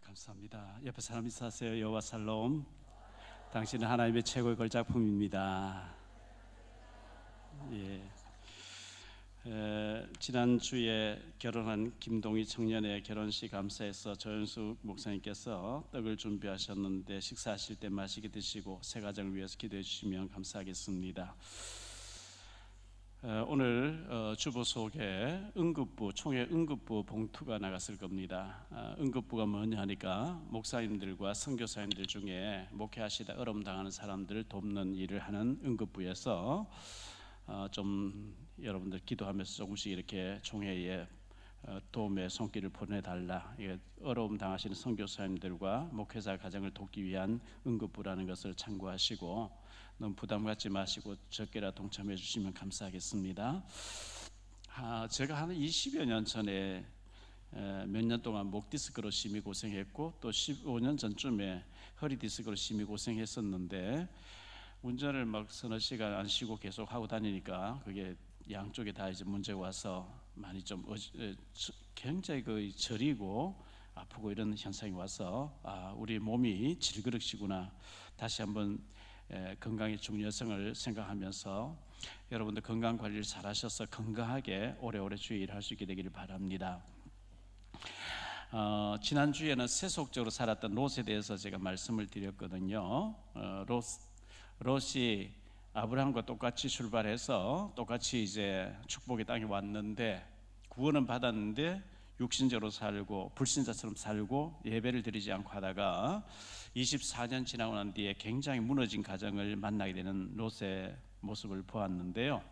감사합니다. 옆에 사람 있으세요? 여호와 살롬. 당신은 하나님의 최고의 걸작품입니다. 예. 지난주에 결혼한 김동희 청년의 결혼식 감사에서 조현수 목사님께서 떡을 준비하셨는데 식사하실 때 맛있게 드시고 새 가정을 위해서 기도해 주시면 감사하겠습니다. 오늘 주보 속에 응급부, 총회 응급부 봉투가 나갔을 겁니다. 응급부가 뭐냐 하니까 목사님들과 선교사님들 중에 목회하시다 어려움 당하는 사람들을 돕는 일을 하는 응급부에서 좀 여러분들 기도하면서 조금씩 이렇게 총회에 도움의 손길을 보내달라. 이게 어려움 당하시는 선교사님들과 목회자 가정을 돕기 위한 응급부라는 것을 참고하시고 너무 부담 갖지 마시고 적게라 동참해 주시면 감사하겠습니다. 제가 한 20여 년 전에 몇 년 동안 목 디스크로 심히 고생했고 또 15년 전쯤에 허리 디스크로 심히 고생했었는데 운전을 막 서너 시간 안 쉬고 계속 하고 다니니까 그게 양쪽에 다 이제 문제가 와서 많이 좀 굉장히 저리고 아프고 이런 현상이 와서 우리 몸이 질그릇이구나. 다시 한번 건강의 중요성을 생각하면서 여러분들 건강 관리를 잘 하셔서 건강하게 오래오래 주의 일할 수 있게 되기를 바랍니다. 지난주에는 세속적으로 살았던 롯에 대해서 제가 말씀을 드렸거든요. 롯이 아브라함과 똑같이 출발해서 똑같이 이제 축복의 땅에 왔는데 구원은 받았는데 육신적으로 살고 불신자처럼 살고 예배를 드리지 않고 하다가 24년 지나고 난 뒤에 굉장히 무너진 가정을 만나게 되는 롯의 모습을 보았는데요.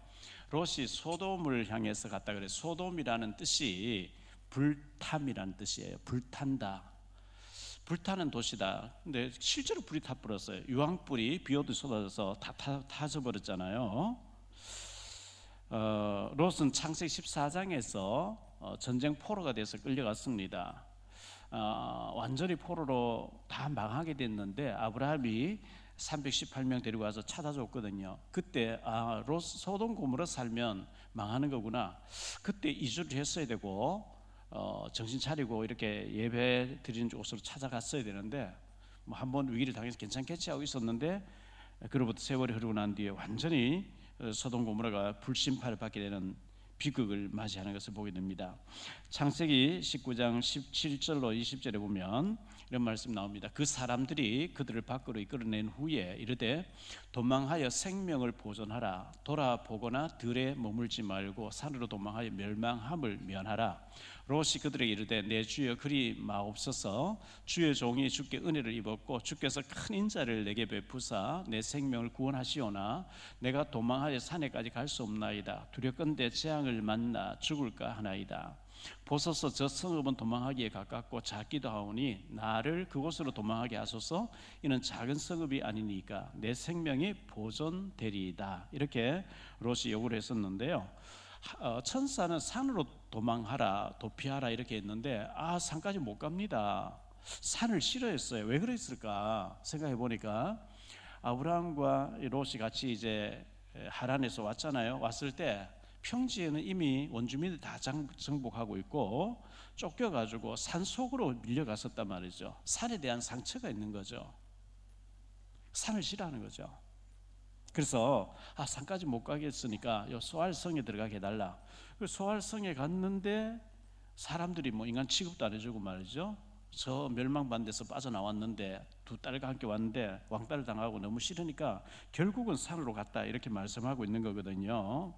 롯이 소돔을 향해서 갔다 그래요. 소돔이라는 뜻이 불탐이라는 뜻이에요. 불탄다, 불타는 도시다. 근데 실제로 불이 타버렸어요. 유황불이 비오듯이 쏟아져서 다 타져버렸잖아요. 롯은 창세기 14장에서 전쟁 포로가 돼서 끌려갔습니다. 완전히 포로로 다 망하게 됐는데 아브라함이 318명 데리고 와서 찾아줬거든요. 그때 롯 소돔 고모라 살면 망하는 거구나. 그때 이주를 했어야 되고 정신 차리고 이렇게 예배 드리는 곳으로 찾아갔어야 되는데 한번 위기를 당해서 괜찮겠지 하고 있었는데 그로부터 세월이 흐르고 난 뒤에 완전히 소돔 고모라가 불심판을 받게 되는 비극을 맞이하는 것을 보게 됩니다. 창세기 19장 17절로 20절에 보면 이런 말씀 나옵니다. 그 사람들이 그들을 밖으로 이끌어낸 후에 이르되 도망하여 생명을 보존하라. 돌아보거나 들에 머물지 말고 산으로 도망하여 멸망함을 면하라. 롯이 그들에게 이르되 내 주여 그리 마옵소서. 주의 종이 주께 은혜를 입었고 주께서 큰 인자를 내게 베푸사 내 생명을 구원하시오나 내가 도망하여 산에까지 갈 수 없나이다. 두렵건대 재앙을 만나 죽을까 하나이다. 보소서 저 성읍은 도망하기에 가깝고 작기도 하오니 나를 그곳으로 도망하게 하소서. 이는 작은 성읍이 아니니까 내 생명이 보존되리이다. 이렇게 롯이 요구를 했었는데요. 천사는 산으로 도망하라, 도피하라 이렇게 했는데 산까지 못 갑니다. 산을 싫어했어요. 왜 그랬을까 생각해 보니까 아브라함과 롯이 같이 이제 하란에서 왔잖아요. 왔을 때 평지에는 이미 원주민들 다 정복하고 있고 쫓겨가지고 산속으로 밀려갔었단 말이죠. 산에 대한 상처가 있는 거죠. 산을 싫어하는 거죠. 그래서 산까지 못 가겠으니까 요 소알성에 들어가게 해달라. 소알성에 갔는데 사람들이 인간 취급도 안 해주고 말이죠. 저 멸망받는 데서 빠져나왔는데 두 딸과 함께 왔는데 왕따를 당하고 너무 싫으니까 결국은 산으로 갔다 이렇게 말씀하고 있는 거거든요.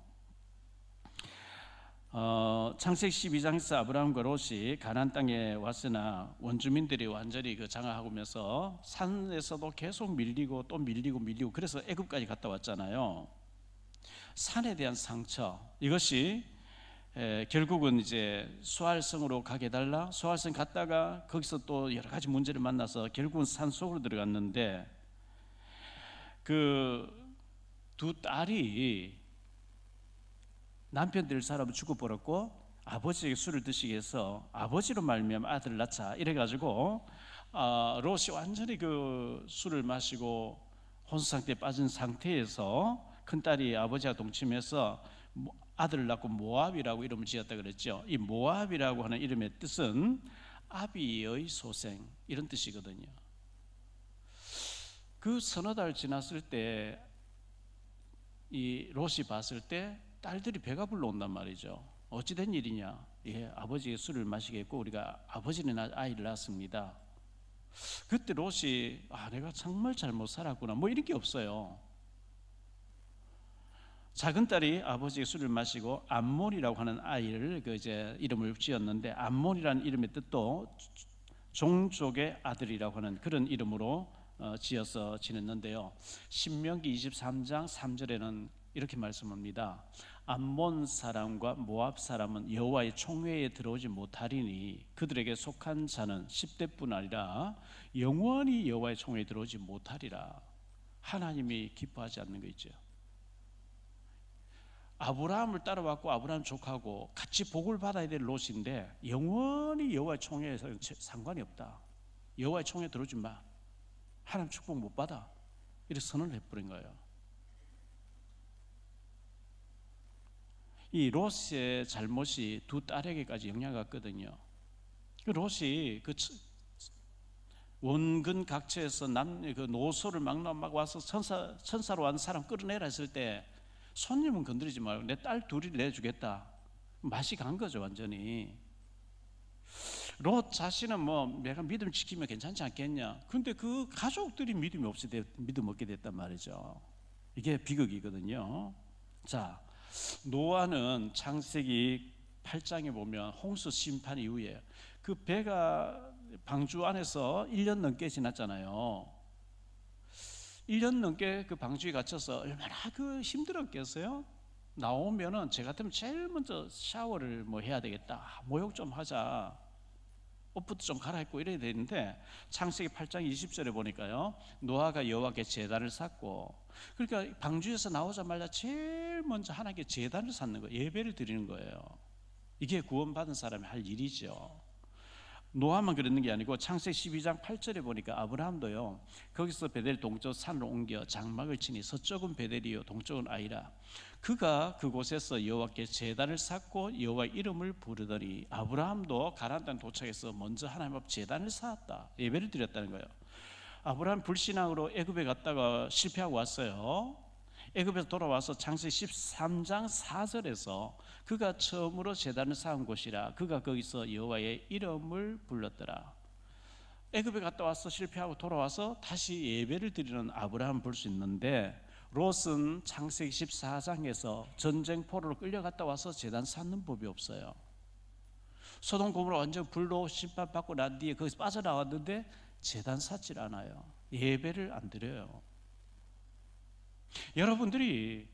창세기 12장에서 아브라함과 롯이 가나안 땅에 왔으나 원주민들이 완전히 장악하면서 산에서도 계속 밀리고 또 밀리고 그래서 애굽까지 갔다 왔잖아요. 산에 대한 상처 이것이 결국은 이제 수알성으로 가게 해달라. 수알성 갔다가 거기서 또 여러 가지 문제를 만나서 결국은 산 속으로 들어갔는데 그 두 딸이 남편 될 사람은 죽어버렸고 아버지에게 술을 드시게 해서 아버지로 말미암아 아들을 낳자 이래가지고 롯이 완전히 그 술을 마시고 혼수 상태에 빠진 상태에서 큰딸이 아버지와 동침해서 아들을 낳고 모압이라고 이름을 지었다 그랬죠. 이 모압이라고 하는 이름의 뜻은 아비의 소생 이런 뜻이거든요. 그 서너 달 지났을 때 이 롯이 봤을 때 딸들이 배가 불러온단 말이죠. 어찌된 일이냐? 예, 아버지가 술을 마시게 했고 우리가 아버지는 아이를 낳았습니다. 그때 롯이 내가 정말 잘못 살았구나 뭐 이런 게 없어요. 작은 딸이 아버지가 술을 마시고 암몬이라고 하는 아이를 이제 이름을 지었는데, 암몬이라는 이름의 뜻도 종족의 아들이라고 하는 그런 이름으로 지어서 지냈는데요. 신명기 23장 3절에는 이렇게 말씀합니다. 암몬 사람과 모압 사람은 여호와의 총회에 들어오지 못하리니 그들에게 속한 자는 10대뿐 아니라 영원히 여호와의 총회에 들어오지 못하리라. 하나님이 기뻐하지 않는 거 있죠. 아브라함을 따라왔고 아브라함 족하고 같이 복을 받아야 될 롯인데 영원히 여호와의 총회에서 상관이 없다. 여호와의 총회에 들어오지 마. 하나님 축복 못 받아. 이렇게 선언을 해버린 거예요. 이 롯의 잘못이 두 딸에게까지 영향을 갔거든요. 롯이 원근 각처에서 그 노소를 막 와서 천사로 왔는 사람 끌어내라 했을 때 손님은 건드리지 말고 내 딸 둘이 내주겠다. 맛이 간 거죠, 완전히. 롯 자신은 뭐 내가 믿음 지키면 괜찮지 않겠냐. 근데 그 가족들이 믿음 없게 됐단 말이죠. 이게 비극이거든요. 자, 노아는 창세기 8장에 보면 홍수 심판 이후에 그 배가 방주 안에서 1년 넘게 지났잖아요. 1년 넘게 그 방주에 갇혀서 얼마나 힘들었겠어요? 나오면은 제 같으면 제일 먼저 샤워를 뭐 해야 되겠다. 목욕 좀 하자. 옷부터 좀 갈아입고 이래야 되는데 창세기 8장 20절에 보니까요. 노아가 여호와께 제단을 쌓고, 그러니까 방주에서 나오자마자 제일 먼저 하나님께 제단을 쌓는 거예요. 예배를 드리는 거예요. 이게 구원받은 사람이 할 일이죠. 노아만 그랬는 게 아니고 창세기 12장 8절에 보니까 아브라함도요. 거기서 베델 동쪽 산으로 옮겨 장막을 치니 서쪽은 베델이요 동쪽은 아이라. 그가 그곳에서 여호와께 제단을 쌓고 여호와의 이름을 부르더니 아브라함도 가나안 땅 도착해서 먼저 하나님 앞 제단을 쌓았다. 예배를 드렸다는 거예요. 아브라함 불신앙으로 애굽에 갔다가 실패하고 왔어요. 애굽에서 돌아와서 창세기 13장 4절에서 그가 처음으로 제단을 쌓은 곳이라. 그가 거기서 여호와의 이름을 불렀더라. 애굽에 갔다 와서 실패하고 돌아와서 다시 예배를 드리는 아브라함을 볼 수 있는데, 롯은 창세기 14장에서 전쟁 포로로 끌려갔다 와서 제단 쌓는 법이 없어요. 소돔 고모라 완전 불로 심판받고 난 뒤에 거기서 빠져나왔는데 제단 쌓질 않아요. 예배를 안 드려요. 여러분들이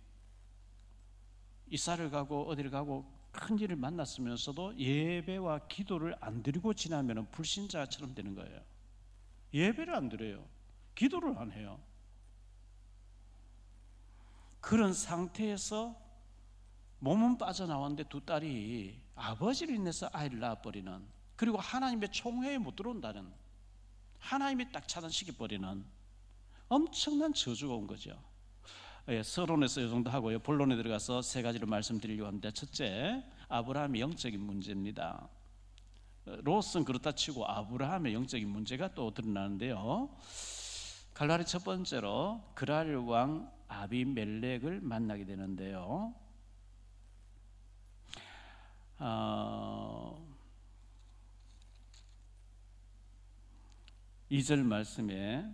이사를 가고 어디를 가고 큰 일을 만났으면서도 예배와 기도를 안 드리고 지나면 불신자처럼 되는 거예요. 예배를 안 드려요. 기도를 안 해요. 그런 상태에서 몸은 빠져나왔는데 두 딸이 아버지를 인해서 아이를 낳아버리는, 그리고 하나님의 총회에 못 들어온다는, 하나님이 딱 차단시켜버리는 엄청난 저주가 온 거죠. 서론에서 이 정도 하고요. 본론에 들어가서 세 가지를 말씀드리려고 합니다. 첫째, 아브라함의 영적인 문제입니다. 롯은 그렇다 치고 아브라함의 영적인 문제가 또 드러나는데요. 갈라리 첫 번째로 그랄 왕 아비멜렉을 만나게 되는데요. 2절 말씀에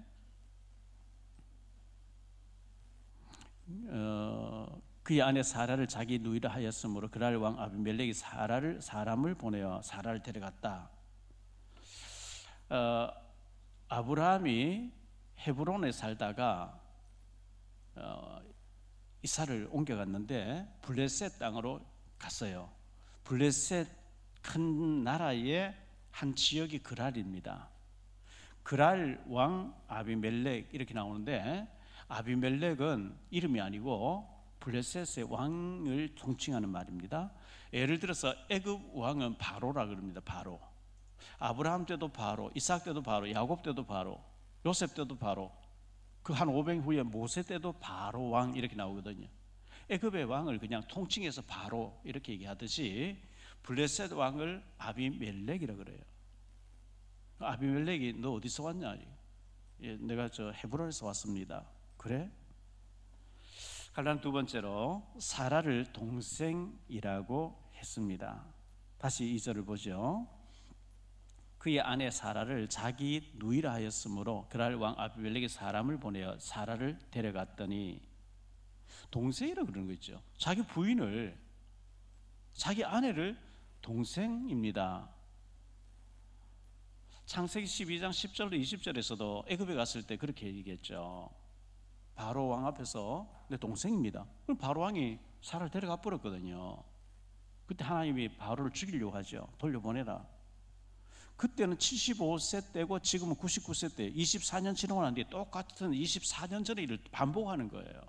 그의 아내 사라를 자기 누이라 하였으므로 그랄 왕 아비멜렉이 사람을 보내어 사라를 데려갔다. 아브라함이 헤브론에 살다가 이사를 옮겨갔는데 블레셋 땅으로 갔어요. 블레셋 큰 나라의 한 지역이 그랄입니다. 그랄 왕 아비멜렉 이렇게 나오는데, 아비멜렉은 이름이 아니고 블레셋의 왕을 통칭하는 말입니다. 예를 들어서 애굽 왕은 바로라 그럽니다. 바로. 아브라함 때도 바로, 이삭 때도 바로, 야곱 때도 바로, 요셉 때도 바로, 그 한 500년 후에 모세 때도 바로 왕 이렇게 나오거든요. 애굽의 왕을 그냥 통칭해서 바로 이렇게 얘기하듯이 블레셋 왕을 아비멜렉이라 그래요. 아비멜렉이 너 어디서 왔냐? 예, 내가 저 헤브론에서 왔습니다. 그래? 갈라는 두 번째로 사라를 동생이라고 했습니다. 다시 2절을 보죠. 그의 아내 사라를 자기 누이라 하였으므로 그랄 왕 아비멜렉이 사람을 보내어 사라를 데려갔더니, 동생이라고 그러는 거 있죠. 자기 부인을, 자기 아내를 동생입니다. 창세기 12장 10절로 20절에서도 애굽에 갔을 때 그렇게 얘기했죠. 바로 왕 앞에서 내 동생입니다. 그럼 바로 왕이 사라를 데려가 버렸거든요. 그때 하나님이 바로를 죽이려고 하죠. 돌려보내라. 그때는 75세 때고 지금은 99세 때, 24년 지나고 난 뒤에 똑같은 24년 전의 일을 반복하는 거예요.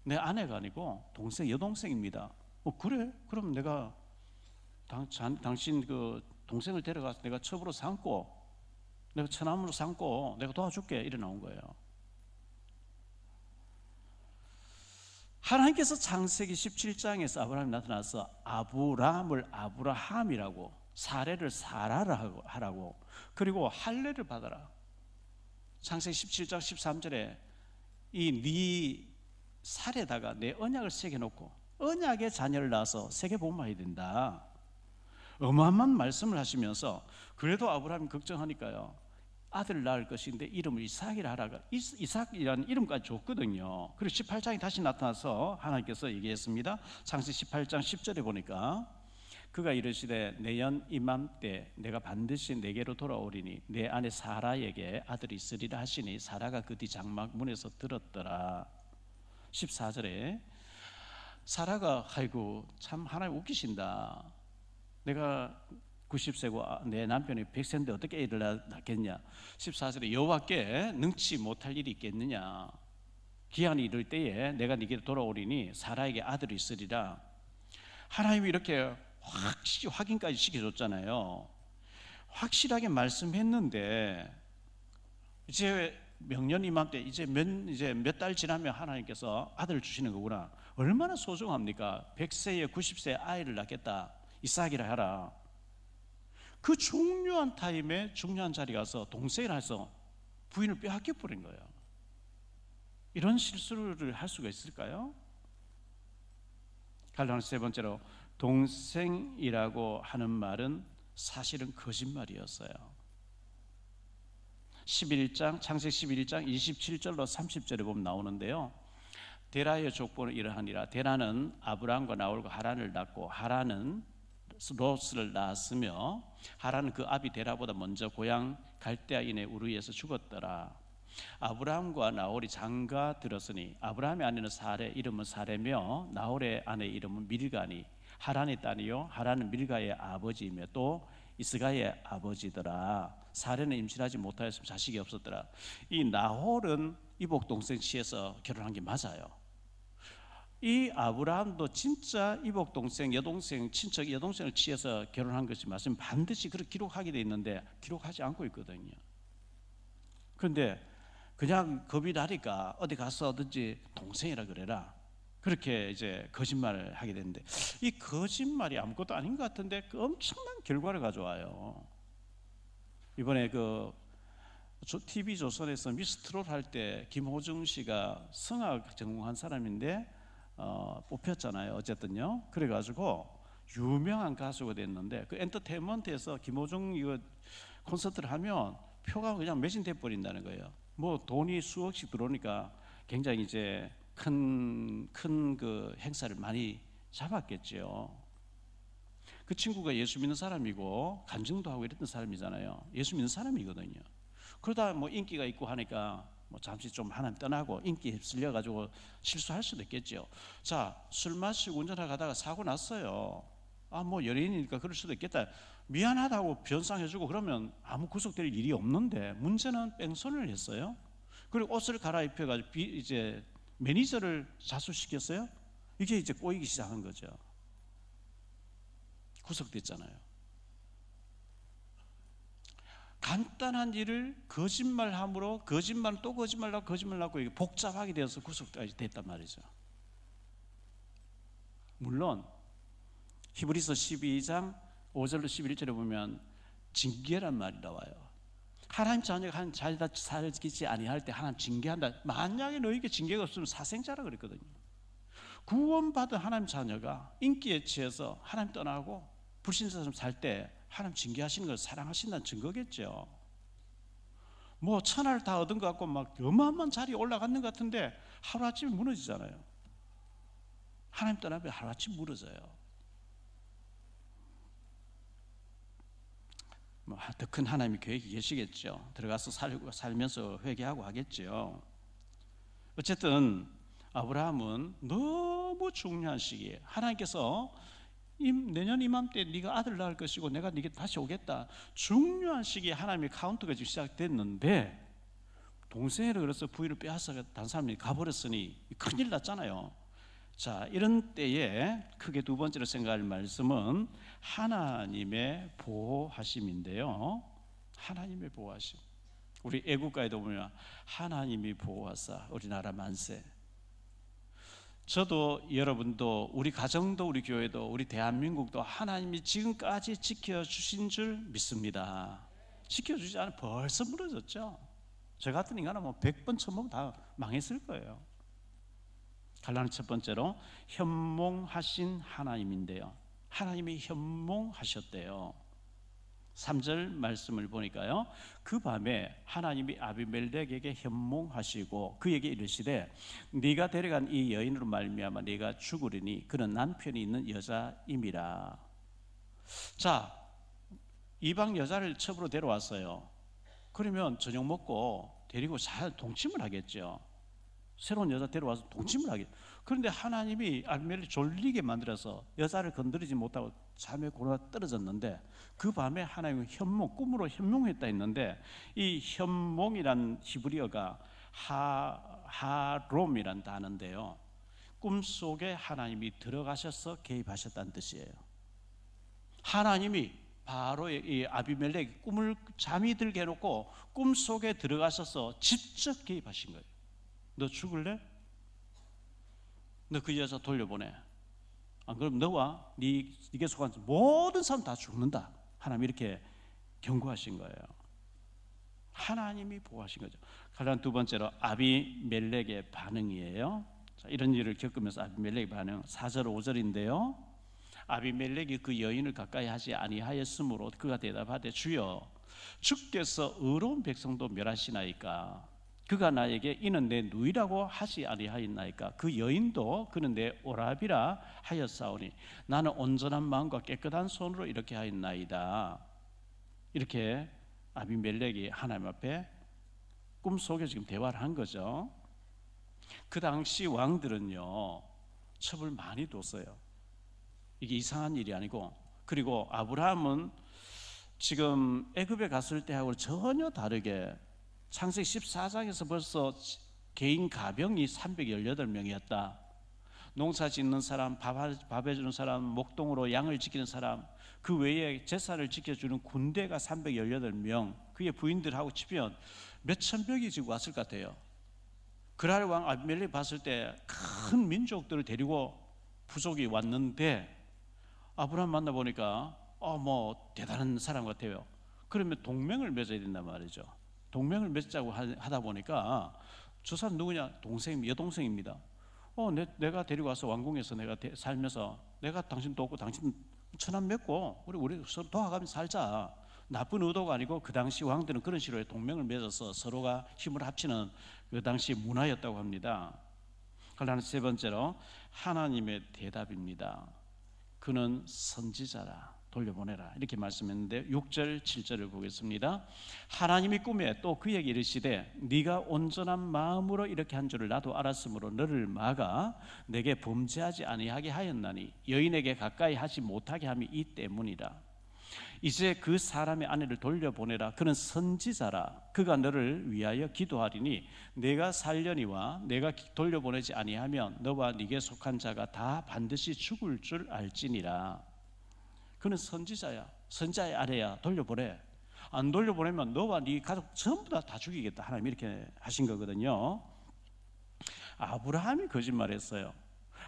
내 아내가 아니고 동생, 여동생입니다. 그래? 그럼 내가 당신 그 동생을 데려가서 내가 첩으로 삼고, 내가 처남으로 삼고 내가 도와줄게, 이래 나온 거예요. 하나님께서 창세기 17장에서 아브라함이 나타나서 아브람을 아브라함이라고, 사레를 사라라 하라고, 그리고 할례를 받아라. 창세기 17장 13절에 이 네 살에다가 내 언약을 새겨놓고 언약의 자녀를 낳아서 세계복음화해야 된다. 어마어마한 말씀을 하시면서, 그래도 아브라함이 걱정하니까요, 아들을 낳을 것인데 이름을 이삭이라 하라고, 이삭이라는 이름까지 줬거든요. 그리고 18장에 다시 나타나서 하나님께서 얘기했습니다. 창세기 18장 10절에 보니까 그가 이르시되 내년 이맘때 내가 반드시 내게로 돌아오리니 내 아내 사라에게 아들이 있으리라 하시니 사라가 그 뒤 장막 문에서 들었더라. 14절에 사라가, 아이고 참 하나님 웃기신다. 내가 90세고 내 남편이 100세인데 어떻게 애를 낳겠냐. 14절에 여호와께 능치 못할 일이 있겠느냐. 기한이 이를 때에 내가 네게로 돌아오리니 사라에게 아들이 있으리라. 하나님이 이렇게 확인까지 시켜줬잖아요. 확실하게 말씀했는데 이제 명년 이맘때 이제 몇 달 지나면 하나님께서 아들을 주시는 거구나. 얼마나 소중합니까? 100세에 90세 아이를 낳겠다, 이삭이라 하라. 그 중요한 타임에 중요한 자리 가서 동생이라 해서 부인을 빼앗겨 버린 거예요. 이런 실수를 할 수가 있을까요? 갈라는 세 번째로 동생이라고 하는 말은 사실은 거짓말이었어요. 11장, 창세기 11장 27절로 30절에 보면 나오는데요. 데라의 족보는 이러하니라. 데라는 아브람과 나홀과 하란을 낳고 하란은 롯을 낳았으며 하란은 그 아비 데라보다 먼저 고향 갈대아인의 우르에서 죽었더라. 아브람과 나홀이 장가 들었으니 아브람의 아내는 사레, 이름은 사레며 나홀의 아내 이름은 밀가니 하란의 딸이요 하란은 밀가의 아버지이며 또 이스가의 아버지더라. 사레는 임신하지 못하였으면 자식이 없었더라. 이 나홀은 이복 동생 취해서 결혼한 게 맞아요. 이 아브라함도 진짜 이복 동생, 여동생, 친척 여동생을 취해서 결혼한 것이 맞으면 반드시 그렇게 기록하게 돼 있는데 기록하지 않고 있거든요. 그런데 그냥 겁이 나니까 어디 가서 어든지 동생이라 그래라, 그렇게 이제 거짓말을 하게 되는데, 이 거짓말이 아무것도 아닌 것 같은데 그 엄청난 결과를 가져와요. 이번에 그 TV 조선에서 미스트롯 할 때 김호중 씨가 성악 전공한 사람인데 뽑혔잖아요. 어쨌든요. 그래가지고 유명한 가수가 됐는데 그 엔터테인먼트에서 김호중 이거 콘서트를 하면 표가 그냥 매진돼 버린다는 거예요. 뭐 돈이 수억씩 들어오니까 굉장히 이제 큰 그 행사를 많이 잡았겠죠. 그 친구가 예수 믿는 사람이고 간증도 하고 이랬던 사람이잖아요. 예수 믿는 사람이거든요. 그러다 뭐 인기가 있고 하니까 뭐 잠시 좀 하나님 떠나고 인기에 휩쓸려 가지고 실수할 수도 있겠죠. 자, 술 마시고 운전하다가 사고 났어요. 뭐 연예인이니까 그럴 수도 있겠다. 미안하다고 변상해주고 그러면 아무 구속될 일이 없는데, 문제는 뺑소니를 했어요. 그리고 옷을 갈아입혀가지고 이제 매니저를 자수시켰어요. 이게 이제 꼬이기 시작한 거죠. 구속됐잖아요. 간단한 일을 거짓말함으로 거짓말 또 거짓말하고 거짓말하고 이게 복잡하게 되어서 구속까지 됐단 말이죠. 물론 히브리서 12장 5절로 11절에 보면 징계란 말이 나와요. 하나님 자녀가 잘 살지 아니할 때 하나님 징계한다. 만약에 너에게 징계가 없으면 사생자라 그랬거든요. 구원받은 하나님 자녀가 인기에 취해서 하나님 떠나고 불신자처럼 살 때 하나님 징계하시는 걸 사랑하신다는 증거겠죠. 뭐 천하를 다 얻은 것 같고 막 어마어마한 자리에 올라갔는 것 같은데 하루아침에 무너지잖아요. 하나님 떠나면 하루아침에 무너져요. 더 큰 하나님의 계획이 계시겠죠. 들어가서 살면서 회개하고 하겠죠. 어쨌든 아브라함은 너무 중요한 시기에 하나님께서 내년 이맘때 네가 아들 낳을 것이고 내가 네게 다시 오겠다. 중요한 시기에 하나님의 카운트가 지금 시작됐는데 동생을 그래서 부인을 빼앗아 다른 사람이 가버렸으니 큰일 났잖아요. 자, 이런 때에 크게 두 번째로 생각할 말씀은 하나님의 보호하심인데요. 하나님의 보호하심. 우리 애국가에도 보면 하나님이 보호하사 우리나라 만세. 저도 여러분도 우리 가정도 우리 교회도 우리 대한민국도 하나님이 지금까지 지켜주신 줄 믿습니다. 지켜주지 않으면 벌써 무너졌죠. 저 같은 인간은 뭐 100번 1000번 다 망했을 거예요. 갈라는 첫 번째로 현몽하신 하나님인데요. 하나님이 현몽하셨대요. 3절 말씀을 보니까요, 그 밤에 하나님이 아비멜렉에게 현몽하시고 그에게 이르시되 네가 데려간 이 여인으로 말미암아 네가 죽으리니 그는 남편이 있는 여자임이라. 자, 이방 여자를 첩으로 데려왔어요. 그러면 저녁 먹고 데리고 잘 동침을 하겠죠. 새로운 여자 데려와서 동침을 하겠죠. 그런데 하나님이 아비멜렉을 졸리게 만들어서 여자를 건드리지 못하고 잠에 골아 떨어졌는데 그 밤에 하나님은 현몽, 꿈으로 현몽했다 했는데 이 현몽이란 히브리어가 하롬이란 단어인데요, 꿈속에 하나님이 들어가셔서 개입하셨다는 뜻이에요. 하나님이 바로 이 아비멜렉 꿈을 잠이 들게 해놓고 꿈속에 들어가셔서 직접 개입하신 거예요. 너 죽을래? 너 그 여자 돌려보내. 안 그럼 너와 네게 속한 모든 사람 다 죽는다. 하나님이 이렇게 경고하신 거예요. 하나님이 보호하신 거죠. 가장 두 번째로 아비멜렉의 반응이에요. 자, 이런 일을 겪으면서 아비멜렉의 반응 4절 5절인데요 아비멜렉이 그 여인을 가까이 하지 아니하였으므로 그가 대답하되 주여 주께서 의로운 백성도 멸하시나이까. 그가 나에게 이는 내 누이라고 하지 아니하였나이까. 그 여인도 그는 내 오라비라 하였사오니 나는 온전한 마음과 깨끗한 손으로 이렇게 하였나이다. 이렇게 아비멜렉이 하나님 앞에 꿈속에 지금 대화를 한 거죠. 그 당시 왕들은요 첩을 많이 뒀어요. 이게 이상한 일이 아니고, 그리고 아브라함은 지금 애굽에 갔을 때하고 전혀 다르게 창세기 14장에서 벌써 개인 가병이 318명이었다. 농사 짓는 사람, 밥 해주는 사람, 목동으로 양을 지키는 사람, 그 외에 제사를 지켜주는 군대가 318명, 그의 부인들하고 치면 몇천 명이 지금 왔을 것 같아요. 그랄 왕 아비멜렉 봤을 때 큰 민족들을 데리고 부족이 왔는데 아브라함 만나보니까 뭐 대단한 사람 같아요. 그러면 동맹을 맺어야 된단 말이죠. 동맹을 맺자고 하다 보니까 저 사람 누구냐? 여동생입니다. 내가 데리고 와서 왕궁에서 내가 살면서 내가 당신 돕고 당신 천안 맺고 우리 서로 도와가며 살자. 나쁜 의도가 아니고 그 당시 왕들은 그런 식으로 동맹을 맺어서 서로가 힘을 합치는 그 당시 문화였다고 합니다. 그러나 세 번째로 하나님의 대답입니다. 그는 선지자라, 돌려보내라, 이렇게 말씀했는데 6절 7절을 보겠습니다. 하나님이 꿈에 또 그에게 이르시되 네가 온전한 마음으로 이렇게 한 줄을 나도 알았으므로 너를 막아 내게 범죄하지 아니하게 하였나니 여인에게 가까이 하지 못하게 함이 이 때문이라. 이제 그 사람의 아내를 돌려보내라. 그는 선지자라. 그가 너를 위하여 기도하리니 내가 살려니와 내가 돌려보내지 아니하면 너와 네게 속한 자가 다 반드시 죽을 줄 알지니라. 그는 선지자야. 선지자의 아내야. 돌려보내. 안 돌려보내면 너와 네 가족 전부 다 죽이겠다. 하나님이 이렇게 하신 거거든요. 아브라함이 거짓말했어요.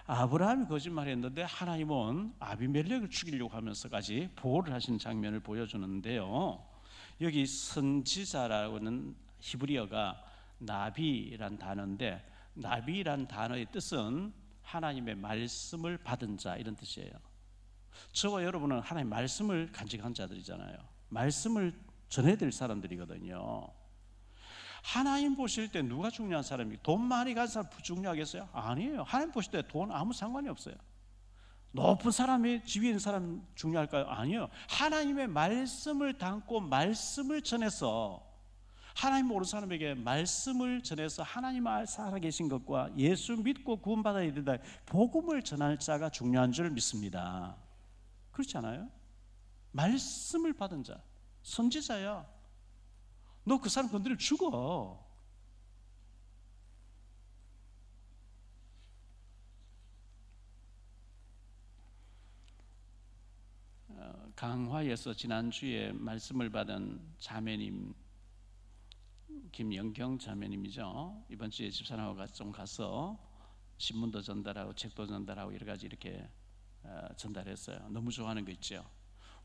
아브라함이 거짓말했는데 하나님은 아비멜렉을 죽이려고 하면서까지 보호를 하신 장면을 보여주는데요. 여기 선지자라고는 히브리어가 나비란 단어인데, 나비란 단어의 뜻은 하나님의 말씀을 받은 자, 이런 뜻이에요. 저와 여러분은 하나님의 말씀을 간직한 자들이잖아요. 말씀을 전해야 될 사람들이거든요. 하나님 보실 때 누가 중요한 사람이? 돈 많이 가진 사람 중요하겠어요? 아니에요. 하나님 보실 때 돈 아무 상관이 없어요. 높은 사람이, 지위 있는 사람 중요할까요? 아니에요. 하나님의 말씀을 담고 말씀을 전해서, 하나님 모르는 사람에게 말씀을 전해서 하나님 살아계신 것과 예수 믿고 구원받아야 된다, 복음을 전할 자가 중요한 줄 믿습니다. 그렇지 않아요? 말씀을 받은 자, 선지자야. 너 그 사람 건드리면 죽어. 강화에서 지난주에 말씀을 받은 자매님, 김영경 자매님이죠. 이번 주에 집사람하고 좀 가서 신문도 전달하고 책도 전달하고 여러 가지 이렇게 전달했어요. 너무 좋아하는 거 있죠.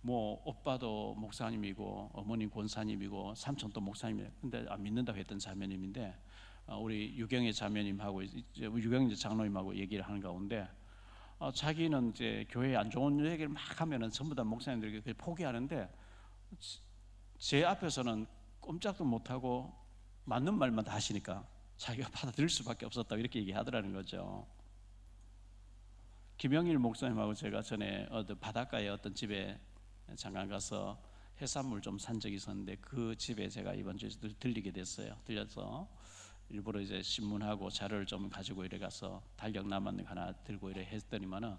뭐 오빠도 목사님이고 어머님 권사님이고 삼촌도 목사님이에요. 근데 안 믿는다고 했던 자매님인데, 우리 유경의 자매님하고 유경의 장로님하고 얘기를 하는 가운데, 자기는 이제 교회에 안 좋은 얘기를 막 하면은 전부 다 목사님들에게 포기하는데, 제 앞에서는 꼼짝도 못하고 맞는 말만 다 하시니까 자기가 받아들일 수밖에 없었다고 이렇게 얘기하더라는 거죠. 김영일 목사님하고 제가 전에 바닷가에 어떤 집에 잠깐 가서 해산물 좀 산 적이 있었는데, 그 집에 제가 이번 주에 들리게 됐어요. 들려서 일부러 이제 신문하고 자료를 좀 가지고 이래 가서 달력 남았는 거 하나 들고 이래 했더니만은,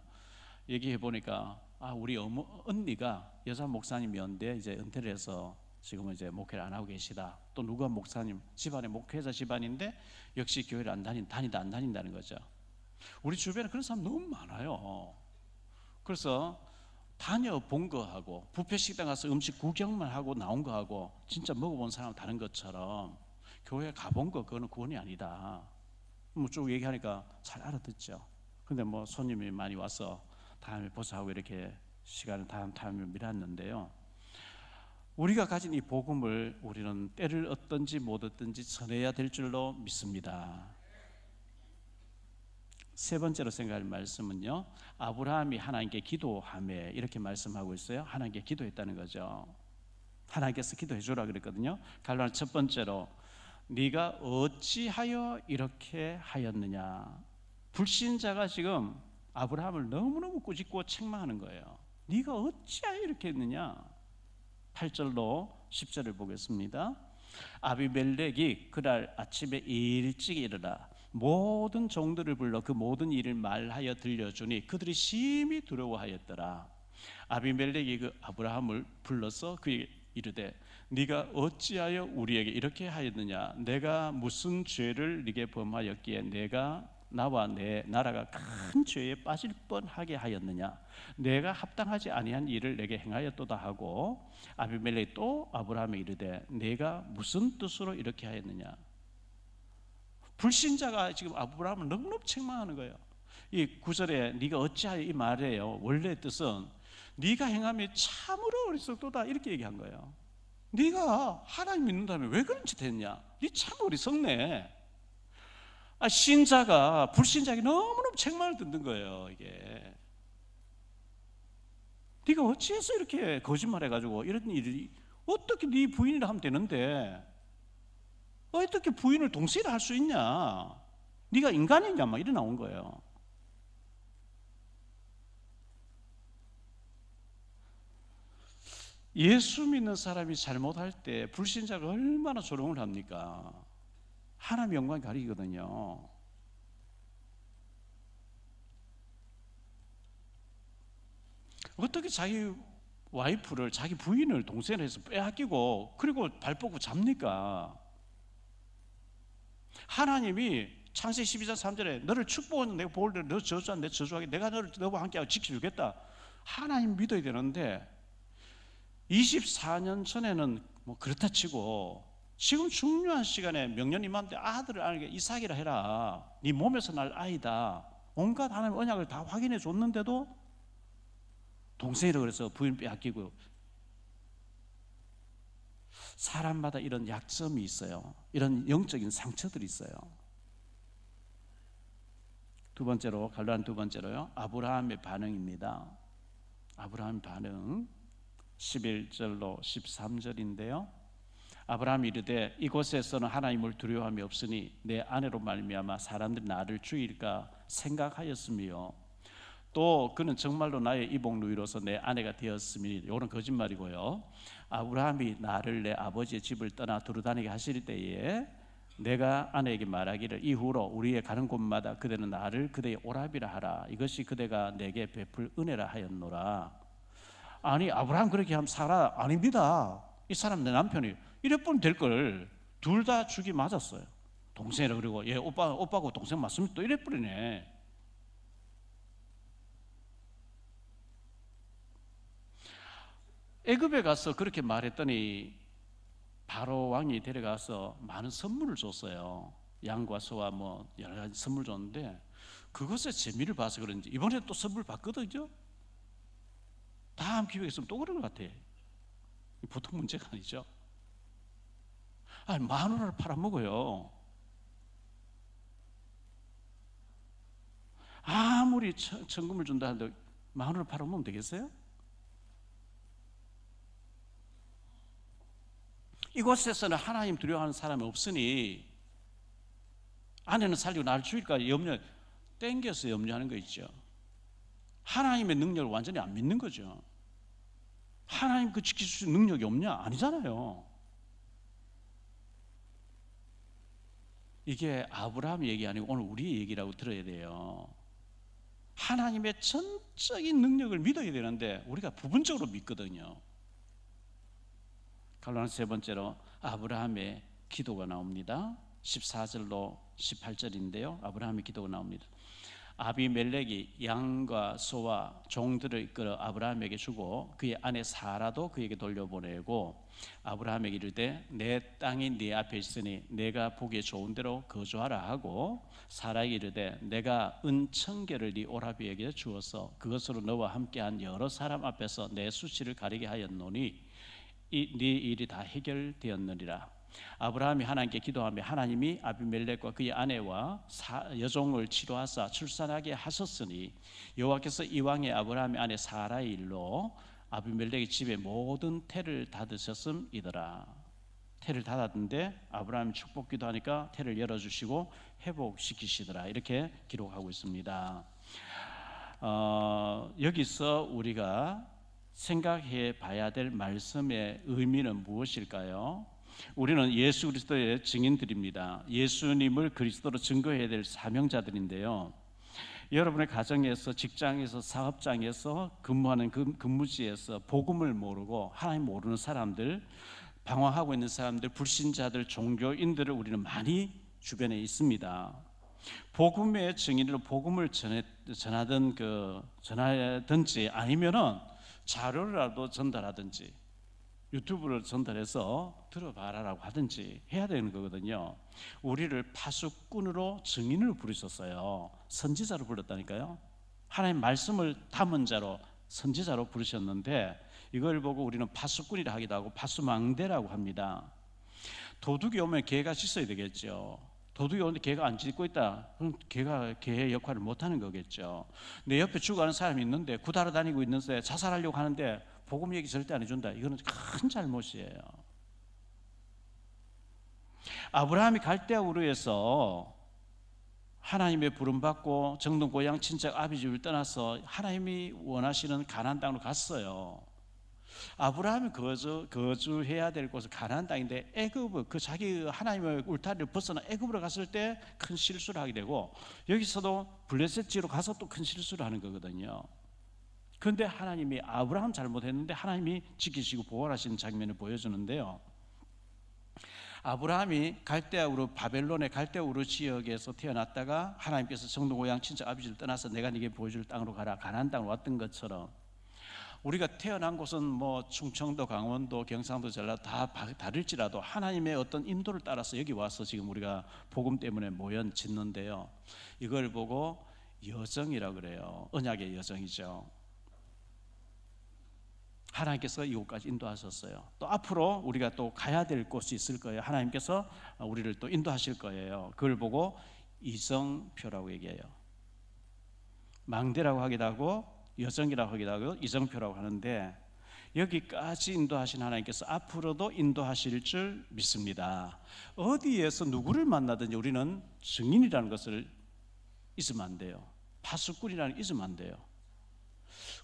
얘기해 보니까 우리 언니가 여자 목사님이었는데 이제 은퇴를 해서 지금은 이제 목회를 안 하고 계시다. 또 누가 목사님, 집안에 목회자 집안인데 역시 교회를 안 다니다 안 다닌다는 거죠. 우리 주변에 그런 사람 너무 많아요. 그래서 다녀본 거하고 뷔페 식당 가서 음식 구경만 하고 나온 거하고 진짜 먹어본 사람 다른 것처럼, 교회 가본 거 그거는 구원이 아니다. 뭐 쭉 얘기하니까 잘 알아듣죠. 근데 뭐 손님이 많이 와서 다음에 보자 하고 이렇게 시간을 다음에 미뤘는데요. 우리가 가진 이 복음을 우리는 때를 얻든지 못 얻든지 전해야 될 줄로 믿습니다. 세 번째로 생각할 말씀은요, 아브라함이 하나님께 기도하며, 이렇게 말씀하고 있어요. 하나님께 기도했다는 거죠. 하나님께서 기도해 주라 그랬거든요. 갈라디아 첫 번째로, 네가 어찌하여 이렇게 하였느냐. 불신자가 지금 아브라함을 너무너무 꾸짖고 책망하는 거예요. 네가 어찌하여 이렇게 했느냐. 8절로 10절을 보겠습니다. 아비멜렉이 그날 아침에 일찍 일어나 모든 종들을 불러 그 모든 일을 말하여 들려주니 그들이 심히 두려워하였더라. 아비멜렉이 그 아브라함을 불러서 그에게 이르되, 네가 어찌하여 우리에게 이렇게 하였느냐. 내가 무슨 죄를 네게 범하였기에 내가 나와 내 나라가 큰 죄에 빠질 뻔하게 하였느냐. 내가 합당하지 아니한 일을 내게 행하였도다 하고, 아비멜렉이 또 아브라함에 이르되, 내가 무슨 뜻으로 이렇게 하였느냐. 불신자가 지금 아브라함을 너무너무 책망하는 거예요. 이 9절에 네가 어찌하여, 이 말이에요. 원래 뜻은 네가 행함이 참으로 어리석도다, 이렇게 얘기한 거예요. 네가 하나님 믿는다면 왜 그런 짓 했냐. 네 참 어리석네. 신자가 불신자에게 너무너무 책망을 듣는 거예요. 이게 네가 어찌해서 이렇게 거짓말해가지고 이런 일이, 어떻게 네 부인이라 하면 되는데 어떻게 부인을 동시에 할 수 있냐. 네가 인간이냐, 막 이래 나온 거예요. 예수 믿는 사람이 잘못할 때 불신자가 얼마나 조롱을 합니까? 하나님의 영광이 가리거든요. 어떻게 자기 와이프를, 자기 부인을 동생을 해서 빼앗기고 그리고 발 뻗고 잡니까? 하나님이 창세기 12장 3절에 너를 축복하는 내가 복을 내려, 너 저주하는 내 저주하게, 내가 너를 너와 함께하고 지켜주겠다. 하나님 믿어야 되는데 24년 전에는 뭐 그렇다 치고 지금 중요한 시간에 명년 임한데 아들을 알게 이삭이라 해라. 네 몸에서 날 아이다. 온갖 하나님의 언약을 다 확인해 줬는데도 동생이라고 그래서 부인 빼앗기고. 사람마다 이런 약점이 있어요. 이런 영적인 상처들이 있어요. 두 번째로, 갈라한 두 번째로요, 아브라함의 반응입니다. 아브라함의 반응 11절로 13절인데요. 아브라함이 이르되 이곳에서는 하나님을 두려워함이 없으니 내 아내로 말미암아 사람들이 나를 죽일까 생각하였으며 또 그는 정말로 나의 이복 누이로서 내 아내가 되었으니, 이거는 거짓말이고요. 아브라함이 나를 내 아버지의 집을 떠나 두루다니게 하실 때에 내가 아내에게 말하기를 이후로 우리의 가는 곳마다 그대는 나를 그대의 오라비라 하라. 이것이 그대가 내게 베풀 은혜라 하였노라. 아니, 아브라함 그렇게 하면 사라, 아닙니다. 이 사람 내 남편이 이랬으면 될 걸. 둘 다 죽이 맞았어요. 동생이라 그러고 얘 오빠고 동생 맞으면 또 이래버리네. 애굽에 가서 그렇게 말했더니 바로 왕이 데려가서 많은 선물을 줬어요. 양과 소와 뭐 여러 가지 선물 줬는데 그것에 재미를 봐서 그런지 이번에 또 선물 받거든요. 다음 기회에 있으면 또 그럴 것 같아. 보통 문제가 아니죠. 아니, 마누라를 팔아먹어요. 아무리 천금을 준다 하는데 마누라를 팔아먹으면 되겠어요? 이곳에서는 하나님 두려워하는 사람이 없으니 아내는 살리고 나를 죽일까 땡겨서 염려하는 거 있죠. 하나님의 능력을 완전히 안 믿는 거죠. 하나님 그 지킬 수 있는 능력이 없냐? 아니잖아요. 이게 아브라함 얘기 아니고 오늘 우리 얘기라고 들어야 돼요. 하나님의 전적인 능력을 믿어야 되는데 우리가 부분적으로 믿거든요. 갈라디아서 세 번째로 아브라함의 기도가 나옵니다. 14절로 18절인데요. 아브라함의 기도가 나옵니다. 아비멜렉이 양과 소와 종들을 이끌어 아브라함에게 주고 그의 아내 사라도 그에게 돌려보내고 아브라함에게 이르되 내 땅이 네 앞에 있으니 내가 보기에 좋은 대로 거주하라 하고 사라에게 이르되 내가 은천계를 네 오라비에게 주어서 그것으로 너와 함께한 여러 사람 앞에서 내 수치를 가리게 하였노니 네 일이 다 해결되었느니라. 아브라함이 하나님께 기도하며 하나님이 아비멜렉과 그의 아내와 여종을 치료하사 출산하게 하셨으니 여호와께서 이왕에 아브라함의 아내 사라의 일로 아비멜렉의 집에 모든 태를 닫으셨음이더라. 태를 닫았는데 아브라함이 축복 기도하니까 태를 열어주시고 회복시키시더라. 이렇게 기록하고 있습니다. 여기서 우리가 생각해 봐야 될 말씀의 의미는 무엇일까요? 우리는 예수 그리스도의 증인들입니다. 예수님을 그리스도로 증거해야 될 사명자들인데요. 여러분의 가정에서, 직장에서, 사업장에서 근무하는 근무지에서 복음을 모르고 하나님 모르는 사람들, 방황하고 있는 사람들, 불신자들, 종교인들을 우리는 많이 주변에 있습니다. 복음의 증인으로 복음을 전하든지 아니면은 자료라도 전달하든지 유튜브를 전달해서 들어봐라라고 하든지 해야 되는 거거든요. 우리를 파수꾼으로 증인을 부르셨어요. 선지자로 불렀다니까요. 하나님 말씀을 담은 자로 선지자로 부르셨는데 이걸 보고 우리는 파수꾼이라 하기도 하고 파수망대라고 합니다. 도둑이 오면 개가 짖어야 되겠죠. 도둑이 오는데 개가 안 짖고 있다. 그럼 개가 개의 역할을 못하는 거겠죠. 내 옆에 죽어가는 사람이 있는데 구달아 다니고 있는데 자살하려고 하는데 복음 얘기 절대 안 해준다. 이거는 큰 잘못이에요. 아브라함이 갈대아 우르에서 하나님의 부름받고 정든 고향 친척 아비 집을 떠나서 하나님이 원하시는 가나안 땅으로 갔어요. 아브라함이 거주해야 될 곳은 가나안 땅인데 애굽, 그 자기 하나님의 울타리를 벗어나 애굽으로 갔을 때 큰 실수를 하게 되고 여기서도 블레셋지로 가서 또 큰 실수를 하는 거거든요. 그런데 하나님이 아브라함 잘못했는데 하나님이 지키시고 보호하시는 장면을 보여주는데요. 아브라함이 갈대아우르, 바벨론의 갈대아우르 지역에서 태어났다가 하나님께서 정든 고향 친척 아비지를 떠나서 내가 네게 보여줄 땅으로 가라, 가나안 땅으로 왔던 것처럼 우리가 태어난 곳은 뭐 충청도, 강원도, 경상도, 전라도 다 다를지라도 하나님의 어떤 인도를 따라서 여기 와서 지금 우리가 복음 때문에 모여 짓는데요. 이걸 보고 여정이라고 그래요. 언약의 여정이죠. 하나님께서 이곳까지 인도하셨어요. 또 앞으로 우리가 또 가야 될 곳이 있을 거예요. 하나님께서 우리를 또 인도하실 거예요. 그걸 보고 이정표라고 얘기해요. 망대라고 하기도 하고 여정이라고 하기도 하고 이정표라고 하는데, 여기까지 인도하신 하나님께서 앞으로도 인도하실 줄 믿습니다. 어디에서 누구를 만나든지 우리는 증인이라는 것을 잊으면 안 돼요. 파수꾼이라는 걸 잊으면 안 돼요.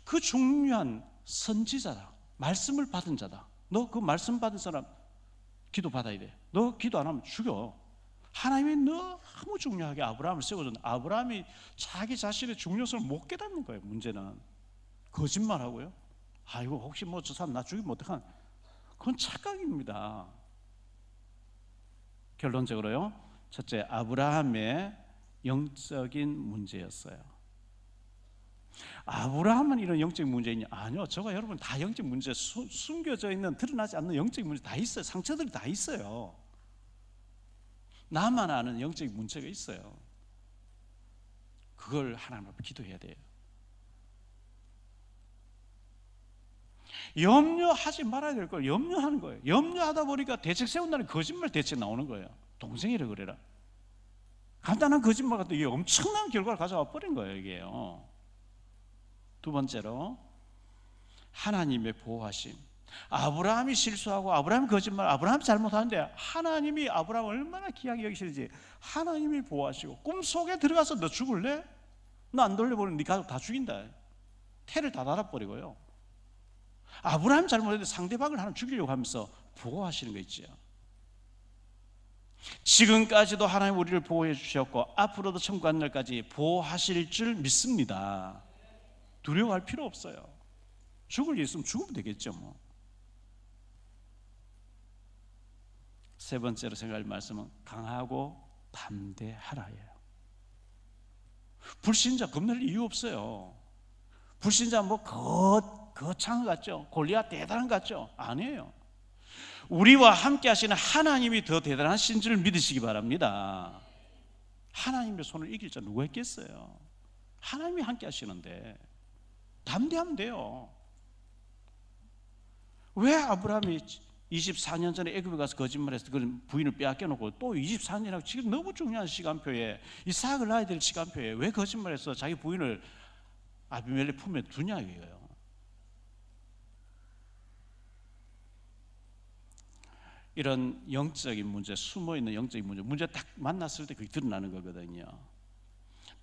그 중요한 선지자다. 말씀을 받은 자다. 너 그 말씀 받은 사람 기도 받아야 돼. 너 기도 안 하면 죽여. 하나님이 너무 중요하게 아브라함을 세워줬는데 아브라함이 자기 자신의 중요성을 못 깨닫는 거예요. 문제는 거짓말하고요. 아이고 혹시 뭐 저 사람 나 죽이면 어떡하나. 그건 착각입니다. 결론적으로요, 첫째, 아브라함의 영적인 문제였어요. 아브라함은 이런 영적 문제 있냐? 아니요. 저가 여러분 다 영적 문제, 숨겨져 있는 드러나지 않는 영적 문제 다 있어요. 상처들이 다 있어요. 나만 아는 영적 문제가 있어요. 그걸 하나님 앞에 기도해야 돼요. 염려하지 말아야 될 걸 염려하는 거예요. 염려하다 보니까 대책 세운다는 거짓말 대책 나오는 거예요. 동생이라 그래라. 간단한 거짓말 같은 이게 엄청난 결과를 가져와 버린 거예요. 이게요. 두 번째로 하나님의 보호하심. 아브라함이 실수하고 아브라함이 거짓말, 아브라함이 잘못하는데 하나님이 아브라함을 얼마나 귀하게 여기시는지 하나님이 보호하시고, 꿈속에 들어가서 너 죽을래? 너 안 돌려보면 네 가족 다 죽인다. 태를 다 달아버리고요. 아브라함이 잘못했는데 상대방을 하나 죽이려고 하면서 보호하시는 거 있죠. 지금까지도 하나님 우리를 보호해 주셨고 앞으로도 천국한 날까지 보호하실 줄 믿습니다. 두려워할 필요 없어요. 죽을 일 있으면 죽으면 되겠죠 뭐. 세 번째로 생각할 말씀은 강하고 담대하라예요. 불신자 겁낼 이유 없어요. 불신자 뭐 거창한 것 같죠? 골리앗 대단한 것 같죠? 아니에요. 우리와 함께 하시는 하나님이 더 대단하신 줄 믿으시기 바랍니다. 하나님의 손을 이길 자 누가 있겠어요? 하나님이 함께 하시는데 담대하면 돼요. 왜 아브라함이 24년 전에 애굽에 가서 거짓말해서 그 부인을 빼앗겨 놓고 또 24년이라고 지금 너무 중요한 시간표에 이삭을 낳아야 될 시간표에 왜 거짓말해서 자기 부인을 아비멜렉 품에 두냐 이거예요. 이런 영적인 문제, 숨어있는 영적인 문제 딱 만났을 때 그게 드러나는 거거든요.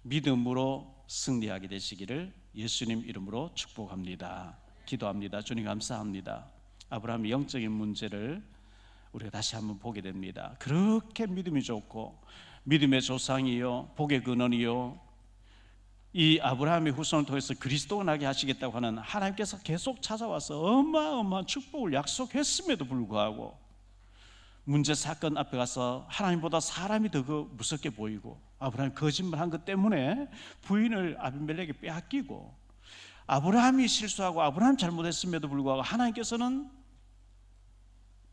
믿음으로 승리하게 되시기를 예수님 이름으로 축복합니다. 기도합니다. 주님 감사합니다. 아브라함의 영적인 문제를 우리가 다시 한번 보게 됩니다. 그렇게 믿음이 좋고 믿음의 조상이요 복의 근원이요 이 아브라함의 후손을 통해서 그리스도가 나게 하시겠다고 하는 하나님께서 계속 찾아와서 어마어마한 축복을 약속했음에도 불구하고 문제 사건 앞에 가서 하나님보다 사람이 더 무섭게 보이고 아브라함이 거짓말한 것 때문에 부인을 아비멜렉에게 빼앗기고 아브라함이 실수하고 아브라함이 잘못했음에도 불구하고 하나님께서는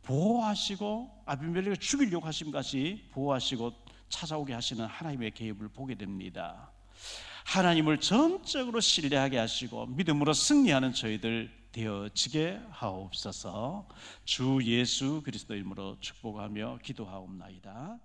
보호하시고 아비멜렉을 죽이려고 하신 것이 보호하시고 찾아오게 하시는 하나님의 계획을 보게 됩니다. 하나님을 전적으로 신뢰하게 하시고 믿음으로 승리하는 저희들 되어지게 하옵소서. 주 예수 그리스도 이름으로 축복하며 기도하옵나이다.